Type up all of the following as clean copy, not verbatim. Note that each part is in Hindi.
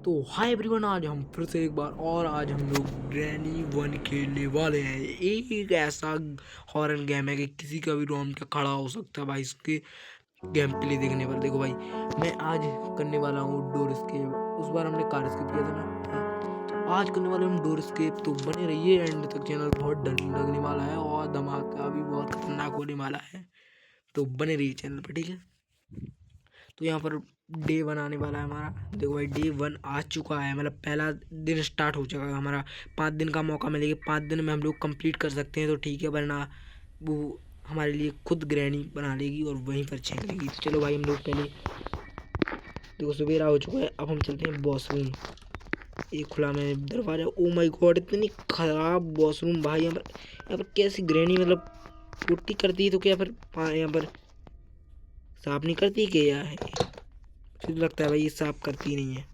तो हाय एवरीवन, आज हम फिर से एक बार और आज हम लोग ग्रैनी 1 खेलने वाले हैं। एक ऐसा हॉरर गेम है कि किसी का भी रोंगटा खड़ा हो सकता है भाई इसके गेम प्ले देखने पर। देखो भाई, मैं आज करने वाला हूँ डोर स्केप। उस बार हमने कार स्केप किया था ना, तो आज करने वाले हम डोर स्केप। तो बने रहिए एंड तक, चैनल बहुत डर लगने वाला है और धमाका भी बहुत खतरनाक होने वाला है। तो बने रहिए चैनल पर, ठीक है। तो यहाँ पर डे 1 आने वाला है हमारा। देखो भाई, डे 1 आ चुका है, मतलब पहला दिन स्टार्ट हो चुका है हमारा। 5 दिन का मौका मिलेगा, 5 दिन में हम लोग कंप्लीट कर सकते हैं तो ठीक है, वरना वो हमारे लिए खुद ग्रैनी बना लेगी और वहीं पर छेक लेगी। तो चलो भाई, हम लोग पहले देखो सवेरा हो चुका है। अब हम चलते हैं वॉशरूम। एक खुला में दरवाजा। ओ माय गॉड, इतनी खराब वॉशरूम भाई। यहाँ पर कैसी ग्रैनी, मतलब पुट्टी करती है तो क्या फिर यहाँ पर साफ नहीं करती क्या है? मुझे लगता है भाई ये साफ करती नहीं है।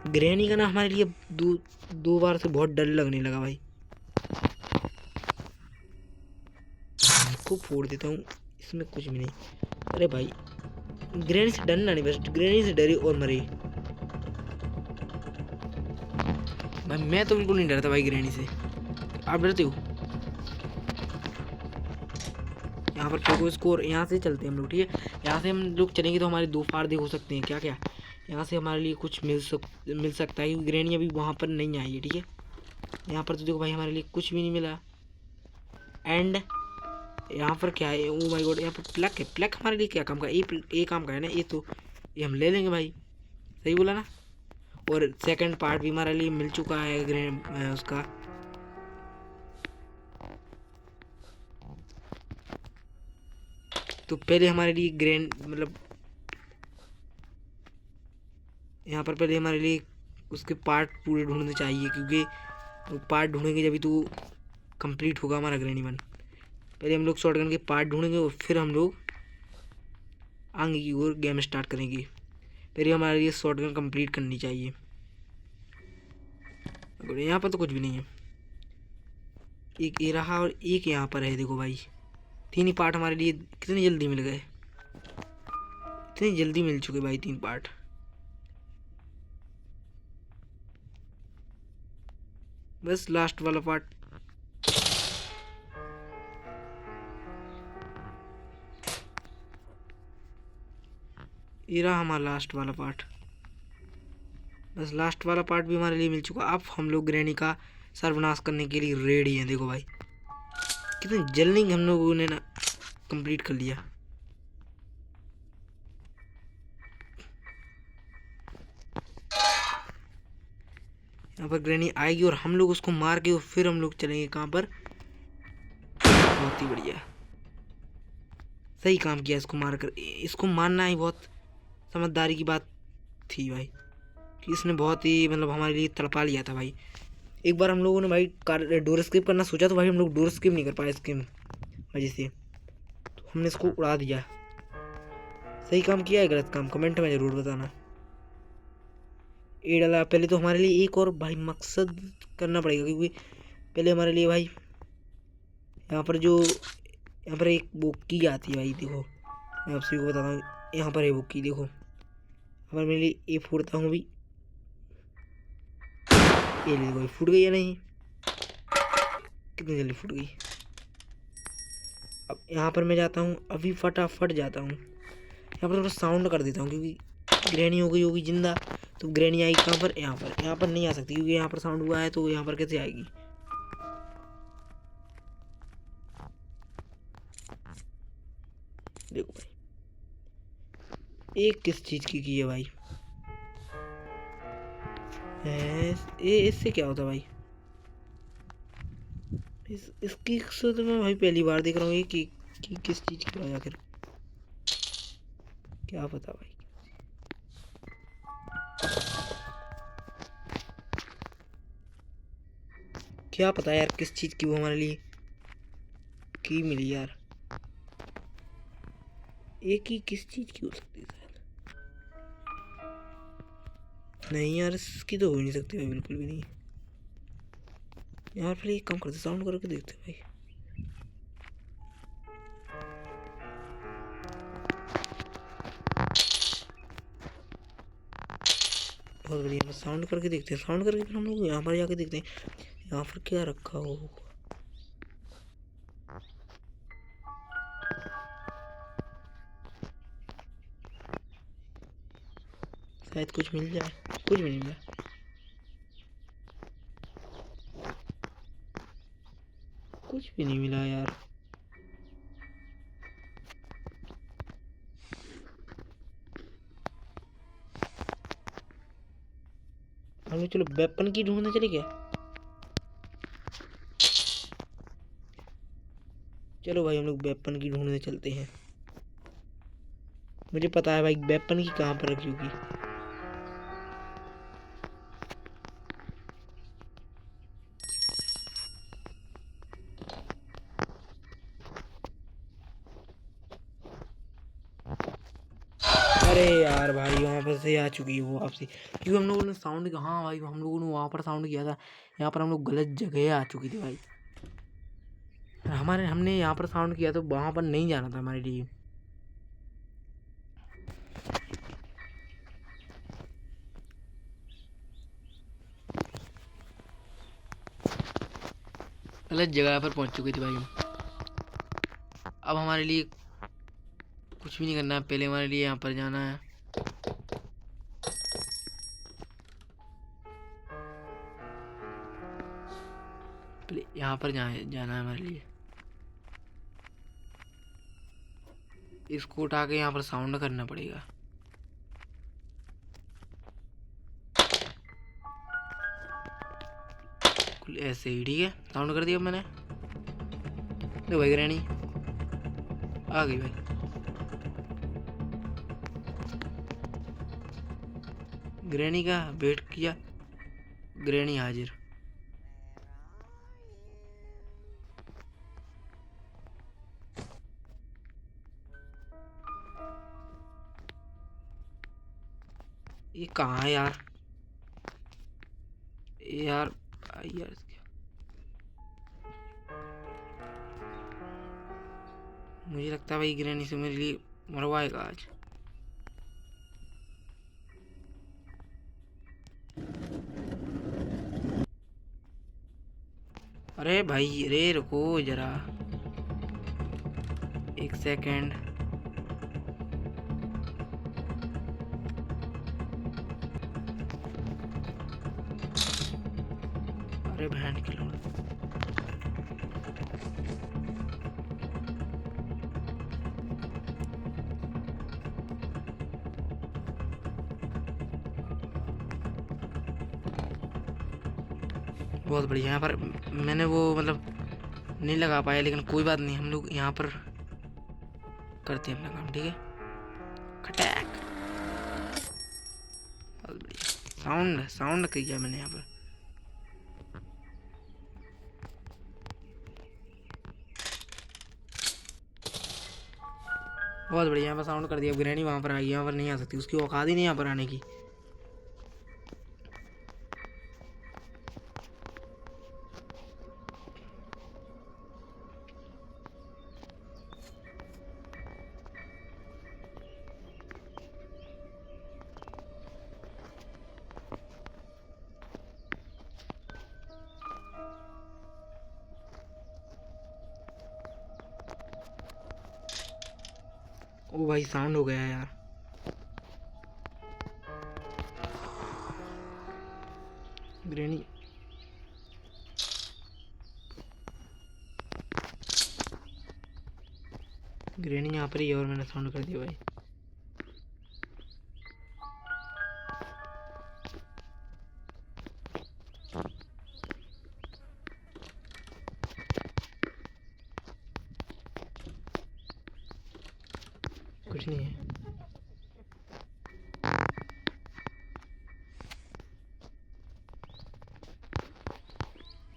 ग्रैनी का ना हमारे लिए दो बार से बहुत डर लगने लगा भाई। इसको फोड़ देता हूँ, इसमें कुछ भी नहीं। अरे भाई, ग्रैनी से डरना नहीं, बस ग्रैनी से डरे और मरे भाई। मैं तो बिल्कुल नहीं डरता भाई ग्रैनी से। आप डरते हो? यहाँ पर देखो स्कोर। यहाँ से चलते हैं हम लोग, ठीक है। यहाँ से हम लोग चलेंगे तो हमारे 2 फायदे हो सकते हैं। क्या क्या? यहाँ से हमारे लिए कुछ मिल सकता है, क्योंकि ग्रैनी अभी वहाँ पर नहीं आई है, ठीक है। यहाँ पर तो देखो भाई, हमारे लिए कुछ भी नहीं मिला। एंड यहाँ पर क्या है? ओ माय गॉड, यहाँ पर प्लक है। प्लक हमारे लिए क्या काम का? ये काम का है ना ये, तो ये हम ले लेंगे भाई। सही बोला ना। और सेकंड पार्ट भी हमारे लिए मिल चुका है उसका। तो पहले हमारे लिए मतलब यहाँ पर पहले हमारे लिए उसके पार्ट पूरे ढूंढने चाहिए, क्योंकि वो पार्ट ढूंढेंगे जब तो कंप्लीट होगा हमारा ग्रैनी 1। पहले हम लोग शॉटगन के पार्ट ढूंढेंगे और फिर हम लोग आगे की ओर गेम स्टार्ट करेंगे। पहले हमारे लिए शॉटगन कंप्लीट करनी चाहिए। यहाँ पर तो कुछ भी नहीं है। एक ये रहा और एक यहाँ पर है। देखो भाई, 3 ही पार्ट हमारे लिए कितनी जल्दी मिल गए। इतनी जल्दी मिल चुके भाई 3 पार्ट। बस लास्ट वाला पार्ट। ये रहा हमारा लास्ट वाला पार्ट। बस लास्ट वाला पार्ट भी हमारे लिए मिल चुका। अब हम लोग ग्रैनी का सर्वनाश करने के लिए रेडी हैं। देखो भाई, कितनी जल्दी हम लोगों ने ना कंप्लीट कर लिया। यहाँ पर ग्रैनी आएगी और हम लोग उसको मार के और फिर हम लोग चलेंगे कहाँ पर? बहुत ही बढ़िया, सही काम किया इसको मारकर। इसको मारना ही बहुत समझदारी की बात थी भाई, कि इसने बहुत ही मतलब हमारे लिए तड़पा लिया था भाई। एक बार हम लोगों ने भाई डोर स्किप करना सोचा, तो भाई हम लोग डोर स्किप नहीं कर पाए इसके वजह से, तो हमने इसको उड़ा दिया। सही काम किया है गलत काम, कमेंट में ज़रूर बताना। ये डाला। पहले तो हमारे लिए एक और भाई मकसद करना पड़ेगा, क्योंकि पहले हमारे लिए भाई यहाँ पर एक वो की आती है भाई। देखो मैं आपसे को बताता हूँ, यहाँ पर है वो की। देखो अब मेरे लिए ये फोड़ता हूँ भी। ये ले भाई, फूट गई या नहीं? कितनी जल्दी फूट गई। अब यहाँ पर मैं जाता हूँ, अभी फटाफट जाता हूँ। यहाँ पर थोड़ा साउंड कर देता हूँ, क्योंकि ग्रैनी हो गई होगी जिंदा। तो ग्रैनी आएगी कहाँ पर? यहाँ पर नहीं आ सकती, क्योंकि यहाँ पर साउंड हुआ है, तो यहाँ पर कैसे आएगी? देखो भाई, एक किस चीज की है भाई? इससे क्या होता भाई? इसकी से तो मैं भाई पहली बार देख रहा हूँ। ये कि किस चीज की है आखिर? क्या पता भाई। क्या पता यार किस चीज की वो हमारे लिए की मिली यार। एक ही किस चीज की हो सकती है? नहीं यार, इसकी तो हो नहीं सकती भाई, बिल्कुल भी नहीं। यार फिर एक काम करते, साउंड करके देखते भाई। बहुत बढ़िया, बस साउंड करके देखते हैं, साउंड करके फिर हम लोग यहाँ पर जाके देखते हैं यहाँ पर क्या रखा हो। शायद कुछ मिल जाए, कुछ भी नहीं मिला। कुछ भी नहीं मिला यार। हम लोग चलो वेपन की ढूंढने चले क्या? चलो भाई हम लोग वेपन की ढूंढने चलते हैं। मुझे पता है भाई वेपन की कहाँ पर रखी होगी। अरे यार भाई वहाँ पर से आ चुकी है वो वापसी, क्योंकि हम लोगों ने साउंड, हाँ भाई हम लोगों ने वहाँ पर साउंड किया था, यहाँ पर हम लोग गलत जगह आ चुकी थी भाई। हमने यहाँ पर साउंड किया तो वहाँ पर नहीं जाना था हमारे लिए। गलत जगह पर पहुँच चुके थे भाई हम। अब हमारे लिए कुछ भी नहीं करना है, पहले हमारे लिए यहाँ पर जाना है। पहले यहाँ पर जाना है हमारे लिए। इसको उठा के यहाँ पर साउंड करना पड़ेगा। ऐसे ही ठीक है, साउंड कर दिया मैंने। देखो भाई ग्रैनी आ गई भाई। ग्रैनी का वेट किया, ग्रैनी हाजिर। ये कहाँ है यार? यार यार मुझे लगता है भाई ग्रैनी से मेरे लिए मरवाएगा आज। अरे भाई रे रुको जरा, एक सेकेंड। अरे बहन की लोड़। बहुत बढ़िया, यहाँ पर मैंने वो मतलब नहीं लगा पाया, लेकिन कोई बात नहीं, हम लोग यहाँ पर करते हैं अपना काम, ठीक है। खटैक। बहुत बढ़िया, साउंड साउंड किया मैंने यहाँ पर। बहुत बढ़िया, यहाँ पर साउंड कर दिया। ग्रैनी वहाँ पर आ गई, यहाँ पर नहीं आ सकती, उसकी औकात ही नहीं यहाँ पर आने की। ओ भाई साउंड हो गया यार। ग्रैनी ग्रैनी यहाँ पर ही है और मैंने साउंड कर दिया भाई। कुछ नहीं है,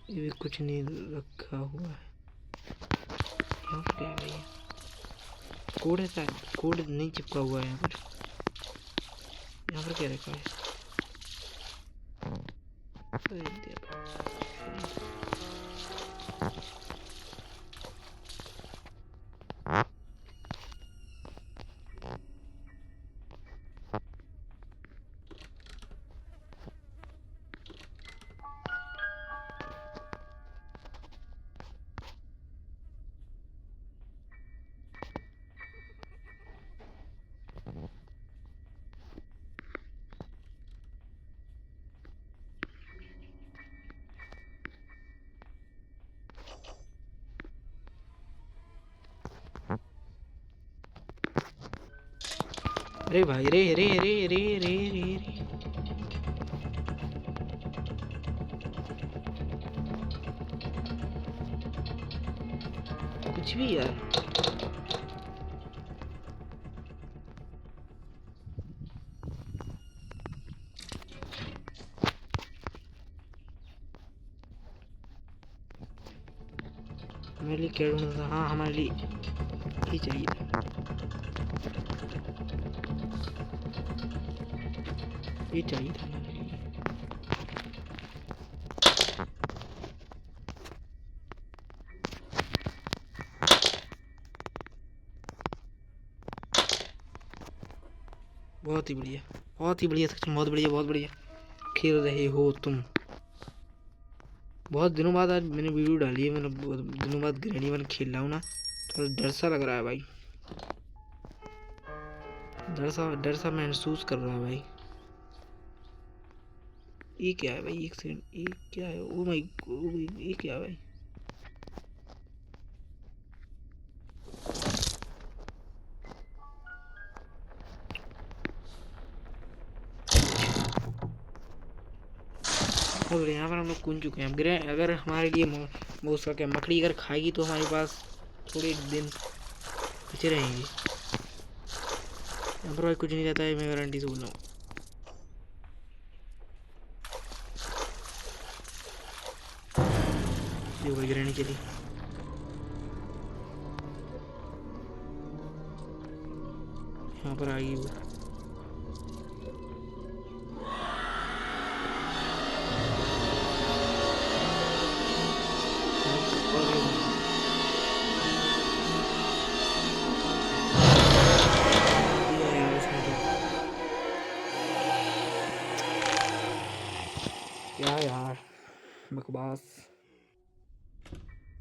ये भी कुछ नहीं रखा हुआ है। यहाँ पर क्या है भैया? कोड है शायद, कोड नहीं चिपका हुआ है यहाँ पर। यहाँ पर क्या रखा है? अरे भाई, रे रे रे रे रे रे रे, कुछ भी यार। हमारे लिए क्या ढूंढना था? हाँ, हमारे लिए ये चाहिए था, ये चाहिए था हमारे लिए। बहुत ही बढ़िया, बहुत ही बढ़िया, सच में बहुत बढ़िया, बहुत बढ़िया खेल रहे हो तुम। बहुत दिनों बाद आज मैंने वीडियो डाली है, मैंने बहुत दिनों बाद ग्रैनी वन खेल रहा हूँ ना, थोड़ा डर सा लग रहा है भाई, डर सा महसूस कर रहा है भाई। ये क्या है भाई? एक सेकंड, ये क्या है? ओ माय, ये क्या है भाई? और यहाँ पर हम लोग कूद चुके हैं। ग्रे अगर हमारे लिए वो उसका क्या मकड़ी अगर खाएगी तो हमारे पास थोड़े दिन बचे रहेंगे। यहाँ पर भाई कुछ नहीं रहता है, मैं गारंटी से बोल रहा हूँ। देखो भाई, ग्रहणी चली। यहाँ पर आएगी वो। दिया यार उसने तो। क्या यार, बकवास,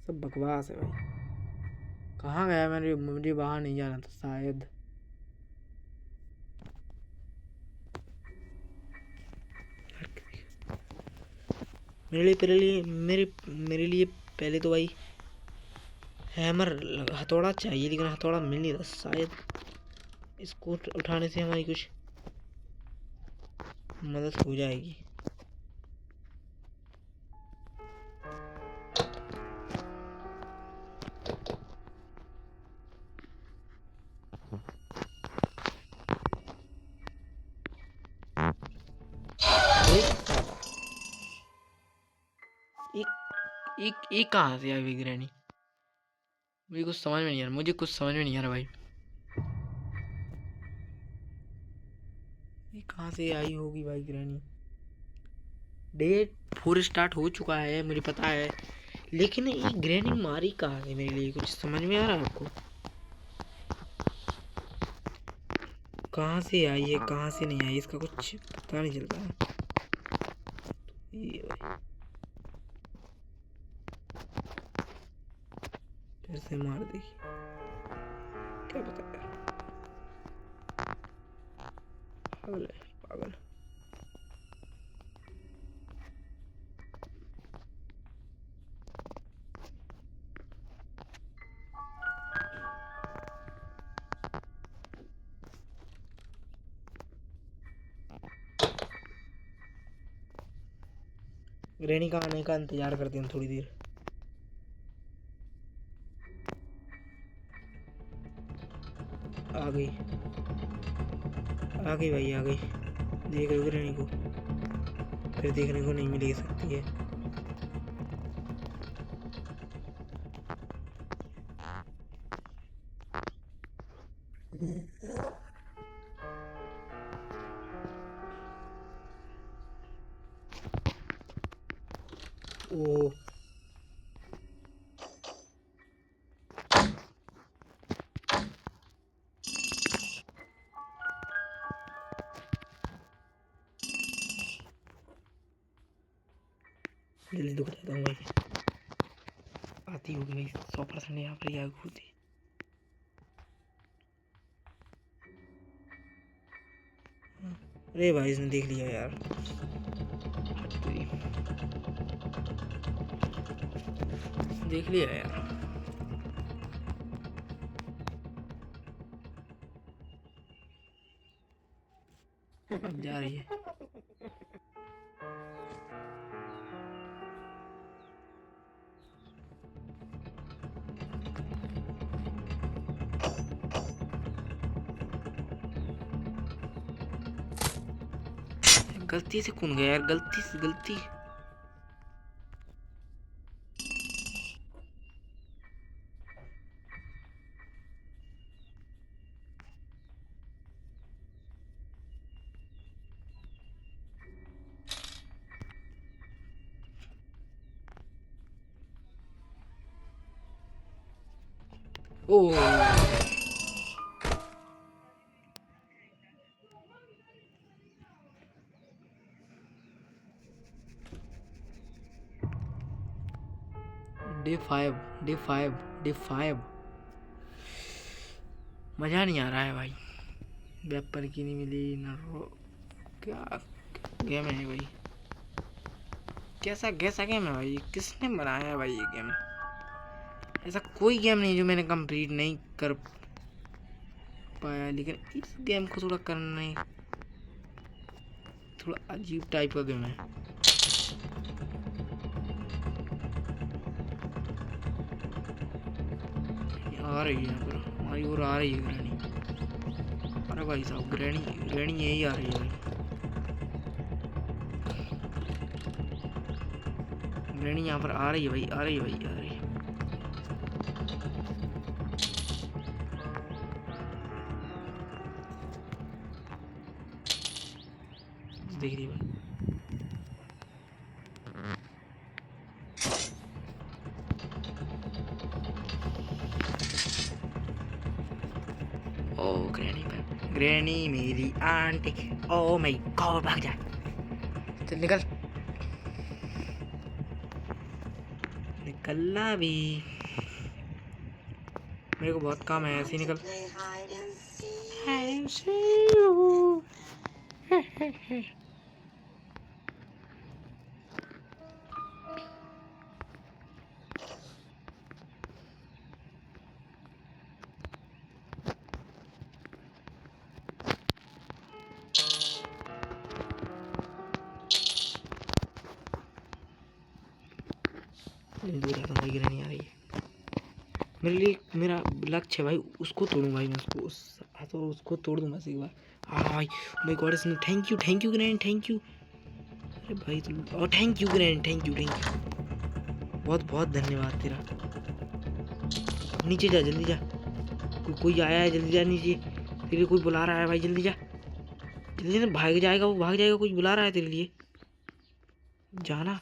सब बकवास है भाई। कहाँ गया? मुझे बाहर नहीं जाना था शायद। मेरे लिए पहले तो भाई हैमर, हथौड़ा चाहिए, लेकिन हथौड़ा मिल नहीं रहा। शायद इसको उठाने से हमारी कुछ मदद हो जाएगी। एक कहाँ से आई हुई ग्रैनी? मुझे कुछ समझ में नहीं आ रहा, मुझे कुछ समझ में नहीं आ रहा भाई। ये कहाँ से आई होगी भाई ग्रैनी? डे 4 स्टार्ट हो चुका है, मुझे पता है, लेकिन ये ग्रैनी मारी कहाँ से? मेरे लिए कुछ समझ में आ रहा है आपको? कहाँ से आई है, कहाँ से नहीं आई, इसका कुछ पता नहीं चलता है। ये भाई फिर से मार दी, क्या पता यार, पागल है पागल। ग्रैनी का आने का इंतजार करते हैं थोड़ी देर। आ गई, आ गई भाई, आ गई। देख रहे हो ग्रैनी को? फिर देखने को नहीं मिल सकती है। ओ जल्दी दुख जाता हूँ भाई। आती होगी भाई 100% यहाँ पर आग होती। अरे भाई इसने देख लिया यार, देख लिया यार। अब जा रही है। गलती से कौन गया यार, गलती से गलती। ओ डे 5 मजा नहीं आ रहा है भाई। वेपर की नहीं मिली ना क्या गेम है भाई, कैसा कैसा गेम है भाई, किसने बनाया है भाई ये गेम। ऐसा कोई गेम नहीं जो मैंने कंप्लीट नहीं कर पाया, लेकिन इस गेम को थोड़ा करना ही थोड़ा अजीब टाइप का गेम है। आ रही है यहाँ पर, हमारी ओर आ रही है ग्रैनी। अरे भाई साहब, ग्रैनी ग्रैनी यही आ रही है भाई। ग्रैनी यहाँ पर आ रही है भाई, आ रही है भाई, आ रही है। देख रही है भाई। ओ ग्रैनी पर, ग्रैनी मेरी आंटी, ओ माय गॉड, भाग जा, चल निकल, निकलना भी, मेरे को बहुत काम है, ऐसे ही निकल। दूर रहता भाई, गिरनी आ रही है। मेरे लिए मेरा लक्ष्य है भाई, उसको तोड़ूं भाई, मैं उसको तो उसको तोड़ दूं बस एक बार। हाँ भाई, माय गॉड, इसने thank you grand, thank you. अरे भाई तुम, और thank you grand, thank you, बहुत बहुत धन्यवाद तेरा। नीचे जा, जल्दी जा, कोई आया है, जल्दी जा नीचे, तेरे कोई बुला रहा है भाई, जल्दी जा, जल्दी ना, भाग जाएगा वो, भाग जाएगा, कुछ बुला रहा है तेरे लिए, जाना।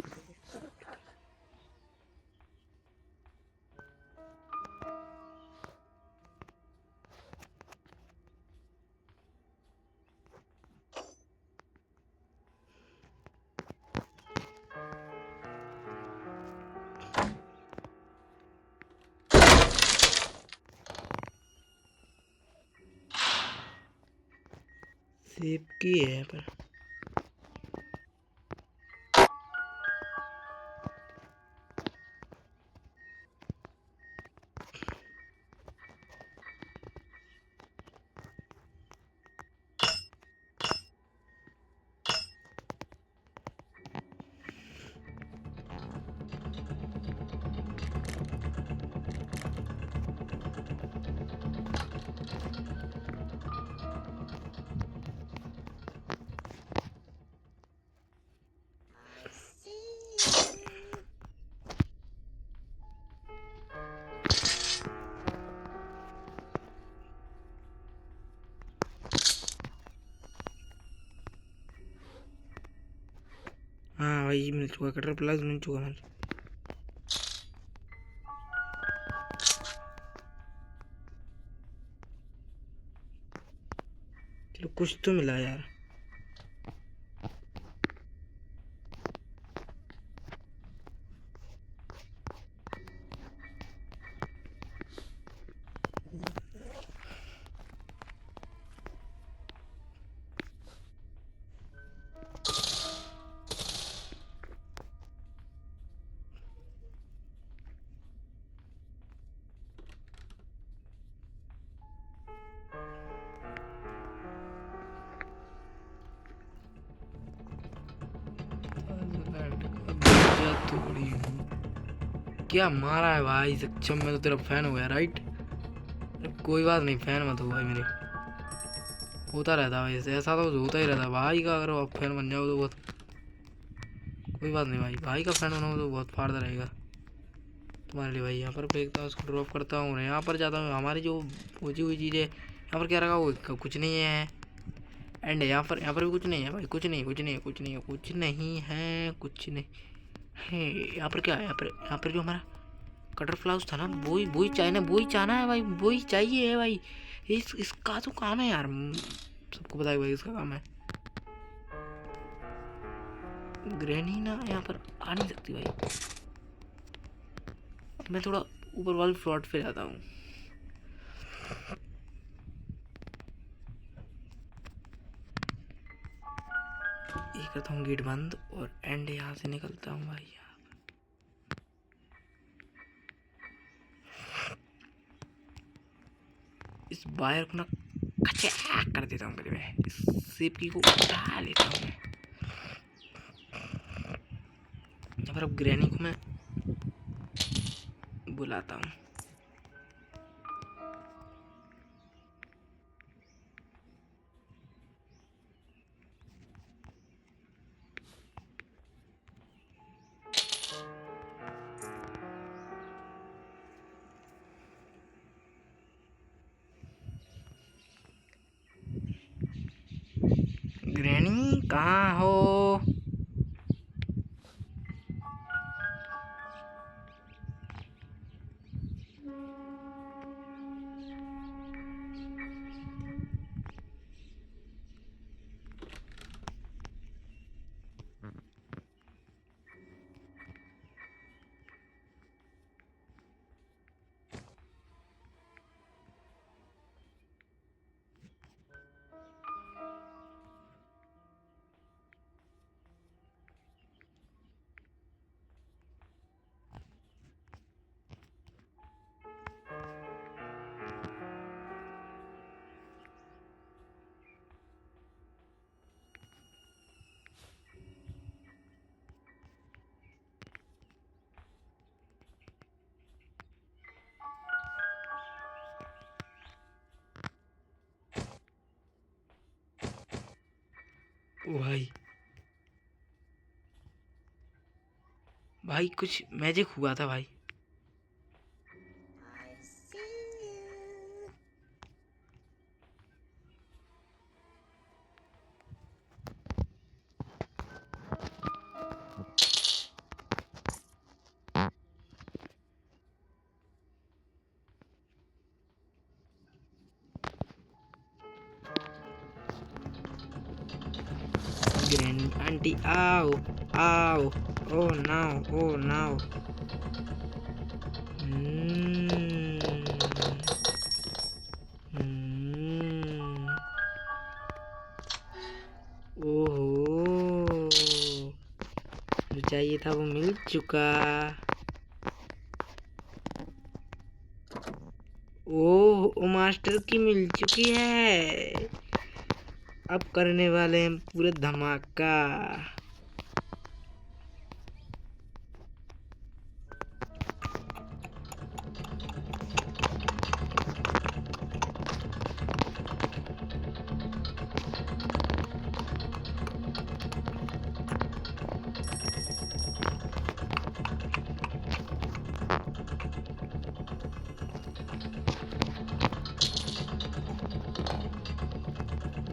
सेब की है पर हाँ भाई, मिल चुका कटर प्लस, मिल चुका मुझे। चलो कुछ तो मिला यार। क्या मारा है भाई सक्षम, मैं तो तेरा फैन हो गया राइट। कोई बात नहीं, फैन मत हो भाई मेरे, होता रहता है भाई ऐसा, तो होता ही रहता है भाई का, अगर आप फैन बन जाओ तो बहुत कोई बात नहीं भाई, भाई का फैन होना तो बहुत फायदा रहेगा तुम्हारे लिए भाई। यहाँ पर फेंकता हूँ, उसको ड्रॉप करता हूँ, यहाँ पर जाता हूँ। हमारी जो पहुँची हुई चीज़ है यहाँ पर क्या रखा वो कुछ नहीं है। एंड यहाँ पर भी कुछ नहीं है भाई, कुछ नहीं कुछ नहीं कुछ नहीं कुछ नहीं है, कुछ नहीं है। यहाँ पर क्या है, यहाँ पर जो हमारा कटर फ्लाउस था ना, वही चाहिए ना, वही चाहना है भाई, वही चाहिए है भाई। इसका तो काम है यार, सबको पता है भाई इसका काम है। ग्रैनी ना यहाँ पर आ नहीं सकती भाई। अब मैं थोड़ा ऊपर वाले फ्लोर पे जाता हूँ। ये करता हूँ गेट बंद और एंड यहाँ से निकलता हूँ भाई। इस वायर को ना कचा कर देता हूँ पहले मैं, इस सेफ्टी को उठा लेता हूँ मैं। या फिर अब ग्रैनी को मैं बुलाता हूँ। ग्रैनी कहाँ हो? ओ भाई, भाई कुछ मैजिक हुआ था भाई। ग्रैनी आंटी आओ आओ, ओ नाउ ओ नाउ। ओहो, जो चाहिए था वो मिल चुका। ओह ओ मास्टर की मिल चुकी है। अब करने वाले हैं पूरे धमाका।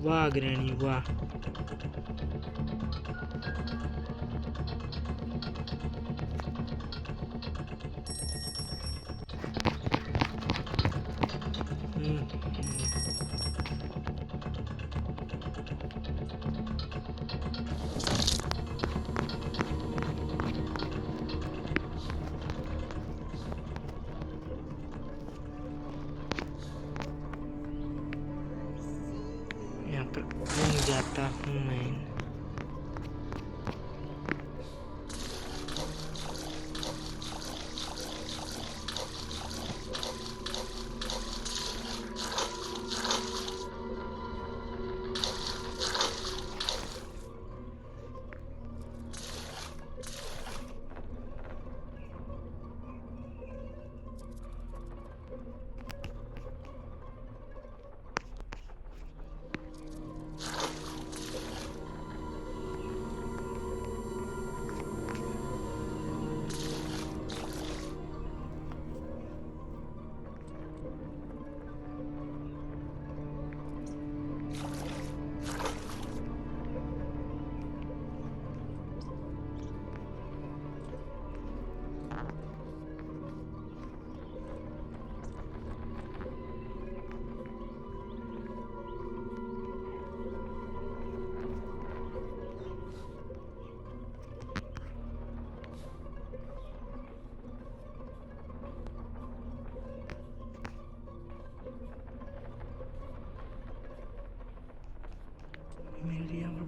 वाह ग्रैनी वाह। यहाँ पर घूम जाता हूँ मैं।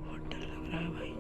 बहुत डर लग रहा है भाई।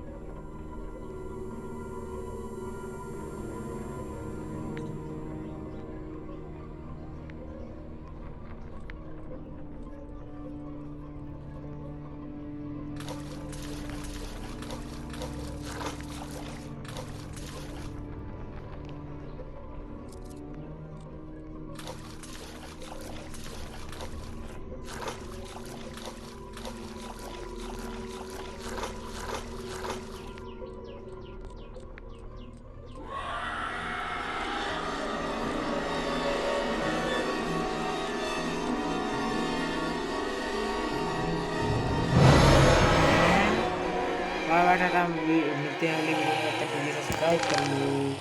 बाय बाय टाटा, मिलते हैं अगली वीडियो में। तब तक के लिए सब्सक्राइब कर लो।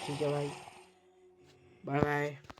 ठीक है भाई, बाय बाय।